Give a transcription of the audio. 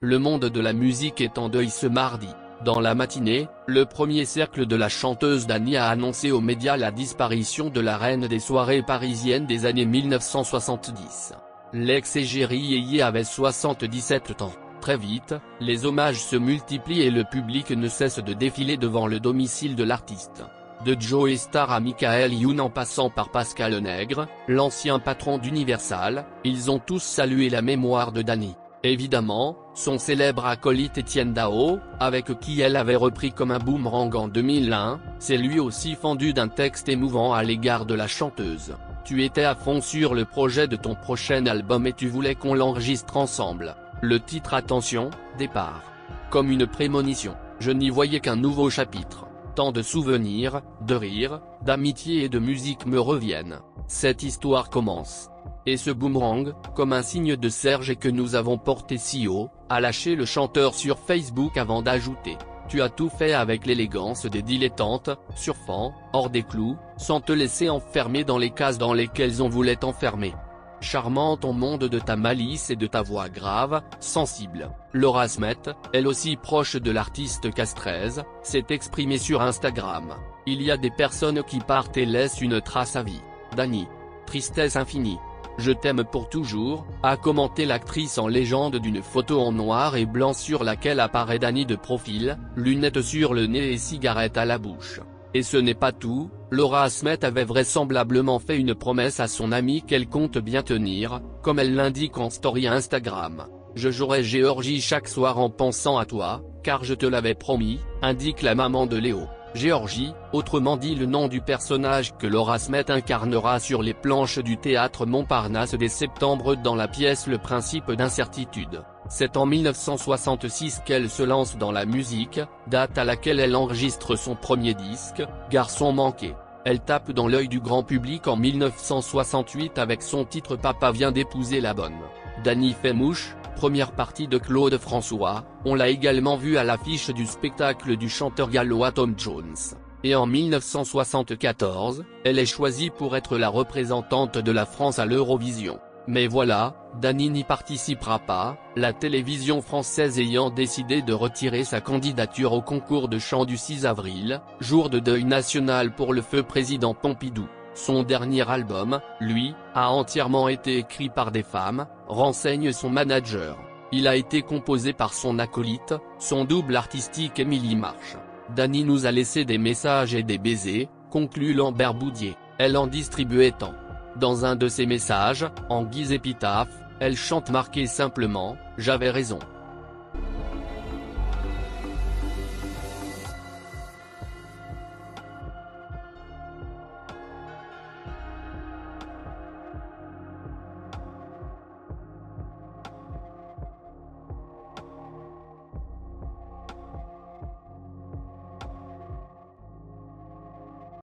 Le monde de la musique est en deuil ce mardi. Dans la matinée, le premier cercle de la chanteuse Dany a annoncé aux médias la disparition de la reine des soirées parisiennes des années 1970. L'ex-égérie avait 77 ans. Très vite, les hommages se multiplient et le public ne cesse de défiler devant le domicile de l'artiste. De Joe Starr à Michael Youn en passant par Pascal Nègre, l'ancien patron d'Universal, ils ont tous salué la mémoire de Dany. Évidemment, son célèbre acolyte Etienne Daho, avec qui elle avait repris comme un boomerang en 2001, s'est lui aussi fendu d'un texte émouvant à l'égard de la chanteuse. Tu étais à fond sur le projet de ton prochain album et tu voulais qu'on l'enregistre ensemble. Le titre Attention, départ. Comme une prémonition, je n'y voyais qu'un nouveau chapitre. Tant de souvenirs, de rires, d'amitié et de musique me reviennent. Cette histoire commence. Et ce boomerang, comme un signe de Serge que nous avons porté si haut, a lâché le chanteur sur Facebook avant d'ajouter. Tu as tout fait avec l'élégance des dilettantes, surfant, hors des clous, sans te laisser enfermer dans les cases dans lesquelles on voulait t'enfermer. Charmant ton monde de ta malice et de ta voix grave, sensible. Laura Smet, elle aussi proche de l'artiste casteraise, s'est exprimée sur Instagram. Il y a des personnes qui partent et laissent une trace à vie. Dany. Tristesse infinie. Je t'aime pour toujours, a commenté l'actrice en légende d'une photo en noir et blanc sur laquelle apparaît Dany de profil, lunettes sur le nez et cigarette à la bouche. Et ce n'est pas tout, Laura Smet avait vraisemblablement fait une promesse à son amie qu'elle compte bien tenir, comme elle l'indique en story Instagram. Je jouerai Géorgie chaque soir en pensant à toi, car je te l'avais promis, indique la maman de Léo. Géorgie, autrement dit le nom du personnage que Laura Smet incarnera sur les planches du théâtre Montparnasse dès septembre dans la pièce Le Principe d'incertitude. C'est en 1966 qu'elle se lance dans la musique, date à laquelle elle enregistre son premier disque, Garçon manqué. Elle tape dans l'œil du grand public en 1968 avec son titre Papa vient d'épouser la bonne. Dany fait mouche, première partie de Claude François, on l'a également vue à l'affiche du spectacle du chanteur gallois Tom Jones. Et en 1974, elle est choisie pour être la représentante de la France à l'Eurovision. Mais voilà, Dany n'y participera pas, la télévision française ayant décidé de retirer sa candidature au concours de chant du 6 avril, jour de deuil national pour le feu président Pompidou. Son dernier album, lui, a entièrement été écrit par des femmes, renseigne son manager. Il a été composé par son acolyte, son double artistique Émilie Marche. Dany nous a laissé des messages et des baisers, conclut Lambert Boudier, elle en distribuait tant. Dans un de ses messages, en guise épitaphe, elle chante marqué simplement « J'avais raison ».